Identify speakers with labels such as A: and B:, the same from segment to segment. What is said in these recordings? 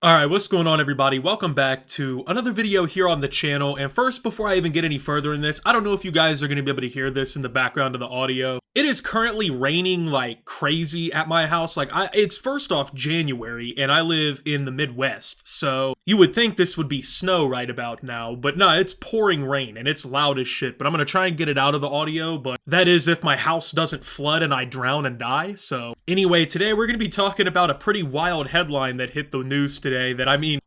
A: Alright, what's going on everybody? Welcome back to another video here on the channel. And first, before I even get any further in this, I don't know if you guys are going to be able to hear this in the background of the audio. It is currently raining like crazy at my house. It's first off January and I live in the Midwest. So you would think this would be snow right about now, but no, it's pouring rain and it's loud as shit. But I'm going to try and get it out of the audio, but that is if my house doesn't flood and I drown and die. So anyway, today we're going to be talking about a pretty wild headline that hit the news today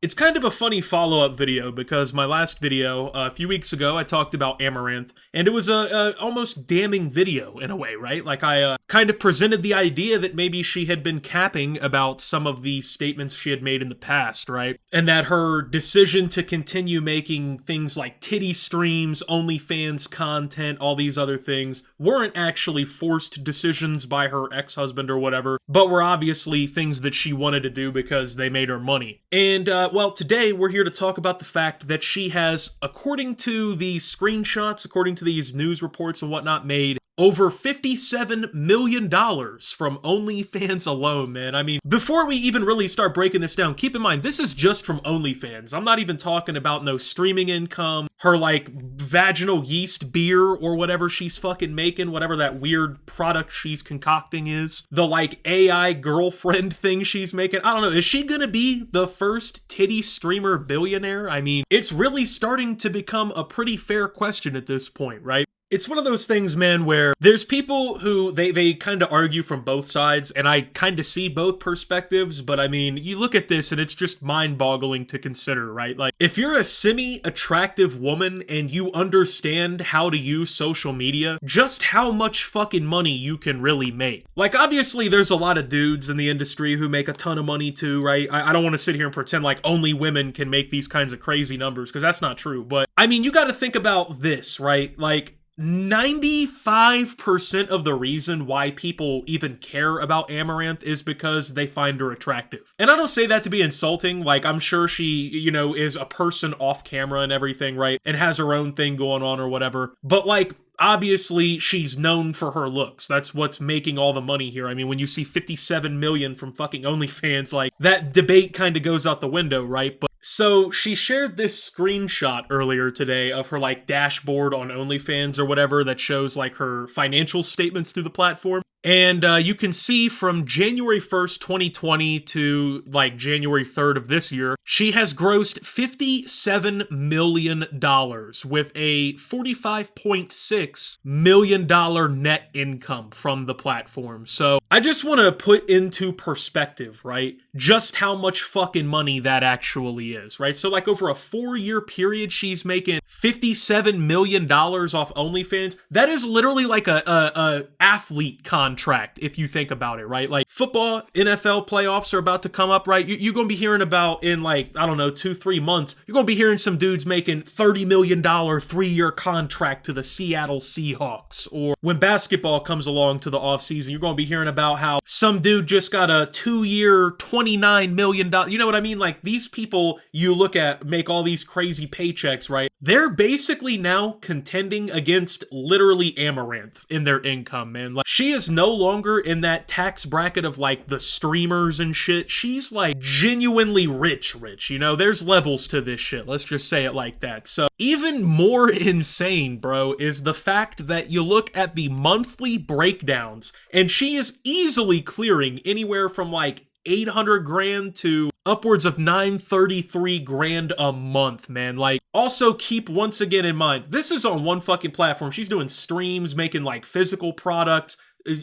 A: it's kind of a funny follow-up video because my last video a few weeks ago I talked about Amaranth and it was a almost damning video in a way, right? Like I kind of presented the idea that maybe she had been capping about some of the statements she had made in the past, right? And that her decision to continue making things like titty streams, OnlyFans content, all these other things weren't actually forced decisions by her ex-husband or whatever, but were obviously things that she wanted to do because they made her money. And, well, today we're here to talk about the fact that she has, according to these screenshots, according to these news reports and whatnot, made over $57 million from OnlyFans alone, man. I mean, before we even really start breaking this down, keep in mind, this is just from OnlyFans. I'm not even talking about no streaming income, her, like, vaginal yeast beer or whatever she's fucking making, whatever that weird product she's concocting is. The, like, AI girlfriend thing she's making. I don't know. Is she gonna be the first titty streamer billionaire? I mean, it's really starting to become a pretty fair question at this point, right? It's one of those things, man, where there's people who they kind of argue from both sides, and I kind of see both perspectives, but I mean, you look at this and it's just mind-boggling to consider, right? Like, if you're a semi-attractive woman and you understand how to use social media, just how much fucking money you can really make. Like, obviously, there's a lot of dudes in the industry who make a ton of money too, right? I don't want to sit here and pretend like only women can make these kinds of crazy numbers, because that's not true, but I mean, you gotta think about this, right? Like, 95% of the reason why people even care about Amaranth is because they find her attractive. And I don't say that to be insulting. Like, I'm sure she, is a person off camera and everything, right? And has her own thing going on or whatever. But, like, obviously, she's known for her looks. That's what's making all the money here. I mean, when you see 57 million from fucking OnlyFans, like, that debate kind of goes out the window, right? But so she shared this screenshot earlier today of her like dashboard on OnlyFans or whatever that shows like her financial statements through the platform. And you can see from January 1st, 2020 to like January 3rd of this year, she has grossed $57 million with a $45.6 million net income from the platform. So I just want to put into perspective, right, just how much fucking money that actually is, right? So like over a 4-year period, she's making $57 million off OnlyFans. That is literally like a athlete contract, if you think about it, right? Like football, NFL playoffs are about to come up, right? You're going to be hearing about in like, I don't know, 2-3 months, you're going to be hearing some dudes making $30 million 3-year contract to the Seattle Seahawks. Or when basketball comes along to the offseason, you're going to be hearing about how some dude just got a 2-year, $29 million. You know what I mean? Like these people you look at make all these crazy paychecks, right? They're basically now contending against literally Amaranth in their income, man. Like she is no longer in that tax bracket of like the streamers and shit. She's like genuinely rich, there's levels to this shit. Let's just say it like that. So even more insane, bro, is the fact that you look at the monthly breakdowns and she is easily clearing anywhere from like 800 grand to upwards of 933 grand a month, man. Like, also keep once again in mind, this is on one fucking platform. She's doing streams, making like physical products,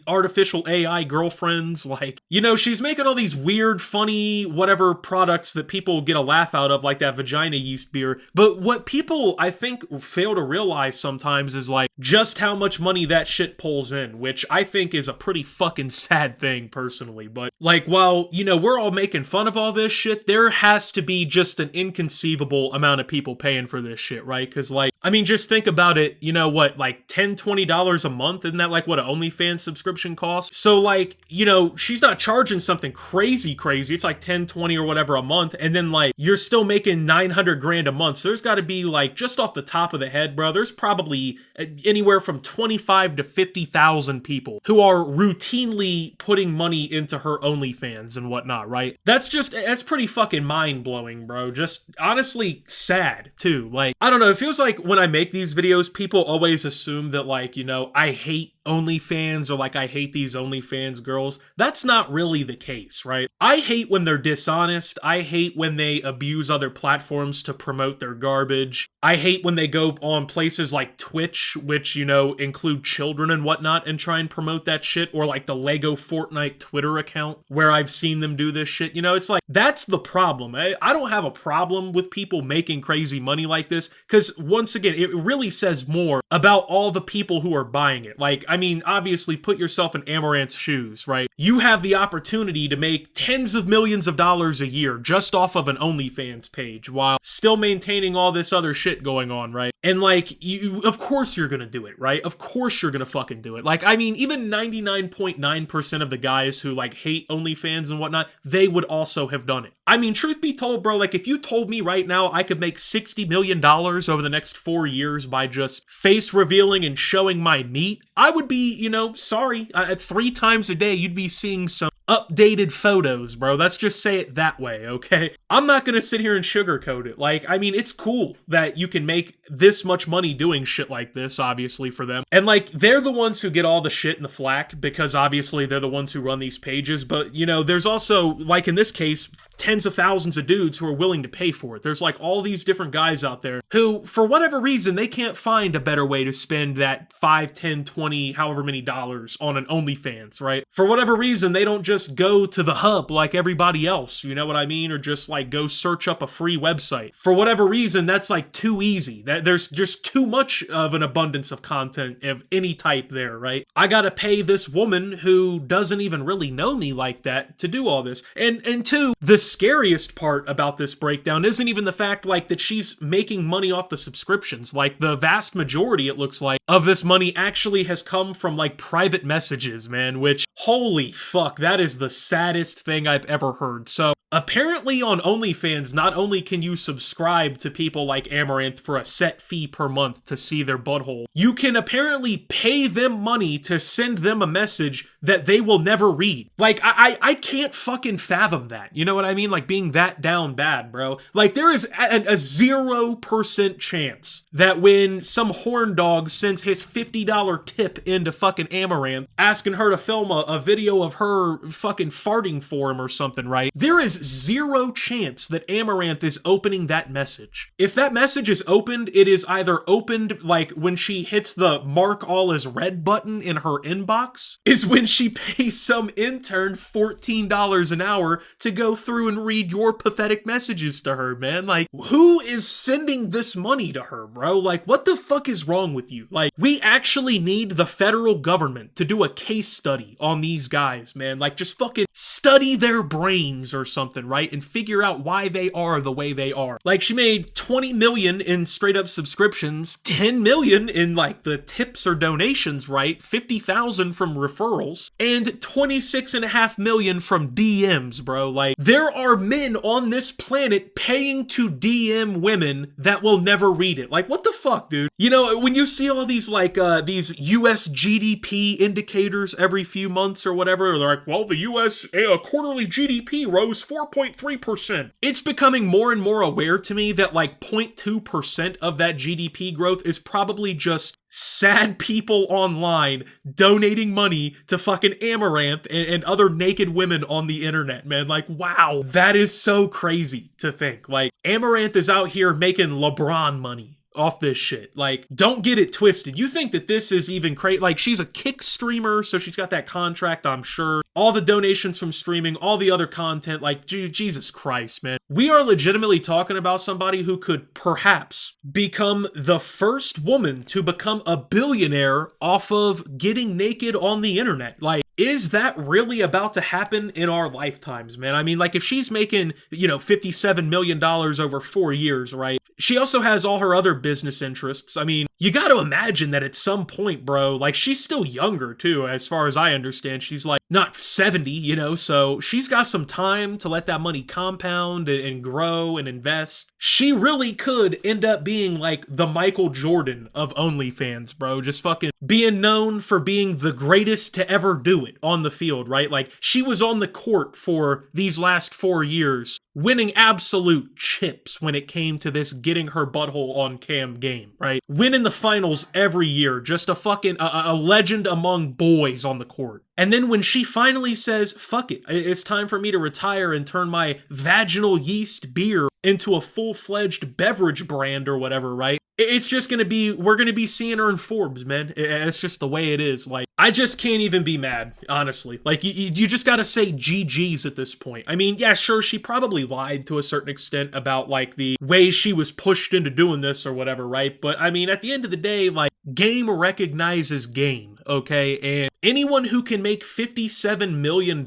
A: artificial AI girlfriends, like, she's making all these weird, funny, whatever products that people get a laugh out of, like that vagina yeast beer. But what people, I think, fail to realize sometimes is, like, just how much money that shit pulls in, which I think is a pretty fucking sad thing, personally. But, like, while, we're all making fun of all this shit, there has to be just an inconceivable amount of people paying for this shit, right? Because, like, I mean, just think about it, like $10, $20 a month? Isn't that, like, what an OnlyFans subscription costs. So like, you know, she's not charging something crazy. It's like 10, 20 or whatever a month. And then like, you're still making 900 grand a month. So there's got to be like, just off the top of the head, bro, there's probably anywhere from 25 to 50,000 people who are routinely putting money into her OnlyFans and whatnot, right? That's pretty fucking mind blowing, bro. Just honestly sad too. Like, I don't know. It feels like when I make these videos, people always assume that like, you know, I hate OnlyFans or like I hate these OnlyFans girls. That's not really the case, right? I hate when they're dishonest. I hate when they abuse other platforms to promote their garbage. I hate when they go on places like Twitch, which, you know, include children and whatnot, and try and promote that shit, or like the Lego Fortnite Twitter account where I've seen them do this shit. You know, it's like, that's the problem. I don't have a problem with people making crazy money like this, because once again, it really says more about all the people who are buying it. Like, I mean, obviously, put yourself in Amouranth's shoes, right? You have the opportunity to make tens of millions of dollars a year just off of an OnlyFans page while still maintaining all this other shit going on, right? And like, of course you're gonna do it, right? Of course you're gonna fucking do it. Like, I mean, even 99.9% of the guys who like hate OnlyFans and whatnot, they would also have done it. I mean, truth be told, bro, like if you told me right now I could make $60 million over the next 4 years by just face revealing and showing my meat, I would be, you know, sorry, 3 times a day you'd be seeing some updated photos, bro. Let's just say it that way, okay? I'm not gonna sit here and sugarcoat it. Like, I mean, it's cool that you can make this much money doing shit like this, obviously, for them. And like, they're the ones who get all the shit and the flack, because obviously they're the ones who run these pages. But, you know, there's also, like in this case, tens of thousands of dudes who are willing to pay for it. There's like all these different guys out there who, for whatever reason, they can't find a better way to spend that 5, 10, 20, however many dollars on an OnlyFans, right? For whatever reason, they don't just go to the hub like everybody else, you know what I mean? Or just like go search up a free website. For whatever reason, that's like too easy. There's just too much of an abundance of content of any type there, right? I gotta pay this woman who doesn't even really know me like that to do all this. And two, the scariest part about this breakdown isn't even the fact like that she's making money off the subscriptions. Like the vast majority, it looks like, of this money actually has come from like private messages, man, which, holy fuck, that is the saddest thing I've ever heard. So apparently on OnlyFans, not only can you subscribe to people like Amouranth for a set fee per month to see their butthole, you can apparently pay them money to send them a message that they will never read. Like, I can't fucking fathom that. You know what I mean? Like, being that down bad, bro. Like, there is a 0% chance that when some horn dog sends his $50 tip into fucking Amouranth, asking her to film a video of her fucking farting for him or something, right? There is zero chance that Amouranth is opening that message. If that message is opened, it is either opened like when she hits the mark all as read button in her inbox, is when she pays some intern $14 an hour to go through and read your pathetic messages to her, man. Like, who is sending this money to her, bro? Like, what the fuck is wrong with you? Like, we actually need the federal government to do a case study on these guys, man. Like, just fucking study their brains or something, right? And figure out why they are the way they are. Like, she made 20 million in straight up subscriptions, 10 million in like the tips or donations, right? 50,000 from referrals, and 26.5 million from DMs, bro. Like, there are men on this planet paying to DM women that will never read it. Like, what the fuck, dude? You know, when you see all these like these US GDP indicators every few months or whatever, they're like, well, the US quarterly GDP rose 4.3%. It's becoming more and more aware to me that like 0.2% of that GDP growth is probably just sad people online donating money to fucking Amouranth and other naked women on the internet, man. Like, wow, that is so crazy to think. Like, Amouranth is out here making LeBron money off this shit. Like, don't get it twisted. You think that this is even crazy? Like, she's a Kick streamer, so she's got that contract, I'm sure. All the donations from streaming, all the other content, like, Jesus Christ, man. We are legitimately talking about somebody who could perhaps become the first woman to become a billionaire off of getting naked on the internet. Like, is that really about to happen in our lifetimes, man? I mean, like, if she's making, you know, $57 million over 4 years, right? She also has all her other business interests. I mean, you got to imagine that at some point, bro, like she's still younger too, as far as I understand. She's like not 70, you know, so she's got some time to let that money compound and grow and invest. She really could end up being like the Michael Jordan of OnlyFans, bro. Just fucking being known for being the greatest to ever do it on the field, right? Like she was on the court for these last 4 years, winning absolute chips when it came to this getting her butthole on cam game, right? Winning the finals every year, just a fucking a legend among boys on the court. And then when she finally says, fuck it, it's time for me to retire and turn my vaginal yeast beer into a full-fledged beverage brand or whatever, right? It's just gonna be, we're gonna be seeing her in Forbes, man. It's just the way it is. Like, I just can't even be mad, honestly. Like, you just gotta say GG's at this point. I mean, yeah, sure, she probably lied to a certain extent about, like, the ways she was pushed into doing this or whatever, right? But, I mean, at the end of the day, like, game recognizes game, okay? And anyone who can make $57 million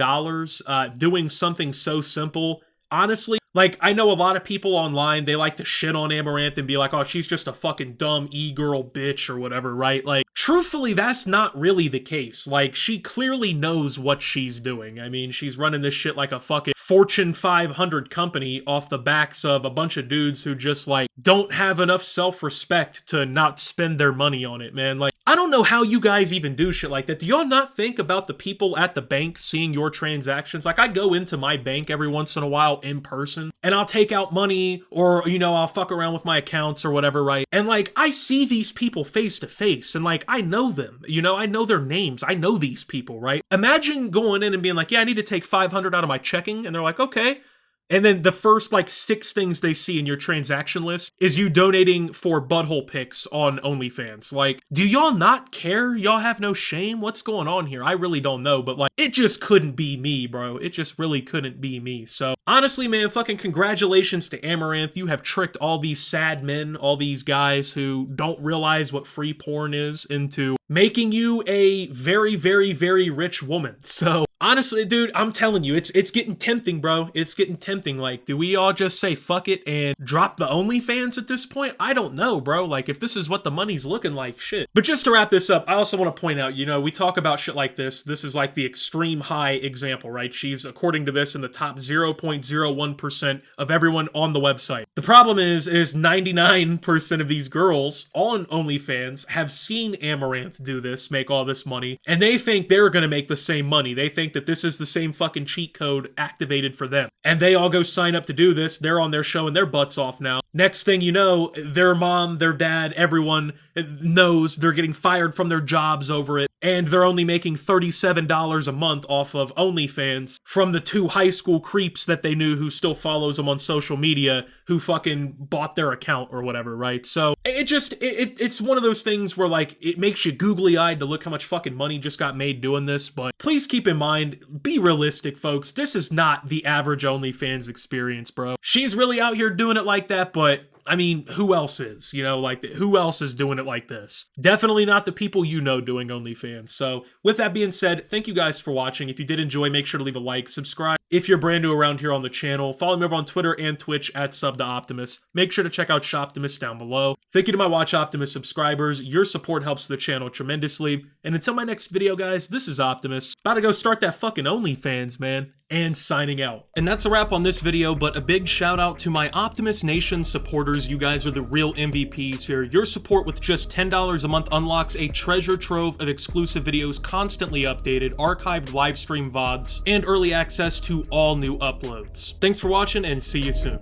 A: doing something so simple, honestly, like, I know a lot of people online, they like to shit on Amouranth and be like, oh, she's just a fucking dumb e-girl bitch or whatever, right? Like, truthfully, that's not really the case. Like, she clearly knows what she's doing. I mean, she's running this shit like a fucking Fortune 500 company off the backs of a bunch of dudes who just, like, don't have enough self-respect to not spend their money on it, man. Like, I don't know how you guys even do shit like that. Do y'all not think about the people at the bank seeing your transactions? Like, I go into my bank every once in a while in person, and I'll take out money, or, you know, I'll fuck around with my accounts or whatever, right? And, like, I see these people face to face, and, like, I know them, you know, I know their names, I know these people, right? Imagine going in and being like, yeah, I need to take 500 out of my checking, and they're like, okay. And then the first, like, 6 things they see in your transaction list is you donating for butthole pics on OnlyFans. Like, do y'all not care? Y'all have no shame? What's going on here? I really don't know, but, like, it just couldn't be me, bro. It just really couldn't be me. So, honestly, man, fucking congratulations to Amouranth. You have tricked all these sad men, all these guys who don't realize what free porn is, into making you a very, very, very rich woman. So, honestly, dude, I'm telling you, it's getting tempting, bro. It's getting tempting. Like, do we all just say fuck it and drop the OnlyFans at this point? I don't know, bro. Like, if this is what the money's looking like, shit. But just to wrap this up, I also want to point out, you know, we talk about shit like this. This is like the extreme high example, right? She's, according to this, in the top 0.01% of everyone on the website. The problem is 99% of these girls on OnlyFans have seen Amouranth do this, make all this money, and they think they're gonna make the same money. They think that this is the same fucking cheat code activated for them. And they all go sign up to do this. They're on there showing their butts off now. Next thing you know, their mom, their dad, everyone knows they're getting fired from their jobs over it. And they're only making $37 a month off of OnlyFans from the 2 high school creeps that they knew who still follows them on social media who fucking bought their account or whatever, right? So it's one of those things where, like, it makes you googly-eyed to look how much fucking money just got made doing this. But please keep in mind, be realistic, folks. This is not the average OnlyFans experience, bro. She's really out here doing it like that, but I mean, who else is? You know, like, who else is doing it like this? Definitely not the people you know doing OnlyFans. So, with that being said, thank you guys for watching. If you did enjoy, make sure to leave a like, subscribe if you're brand new around here on the channel. Follow me over on Twitter and Twitch at SubToOptimus. Make sure to check out Shoptimus down below. Thank you to my Watch Optimus subscribers. Your support helps the channel tremendously. And until my next video, guys, this is Optimus. About to go start that fucking OnlyFans, man. And signing out. And that's a wrap on this video, but a big shout out to my Optimus Nation supporters. You guys are the real MVPs here. Your support with just $10 a month unlocks a treasure trove of exclusive videos, constantly updated, archived live stream VODs, and early access to all new uploads. Thanks for watching, and see you soon.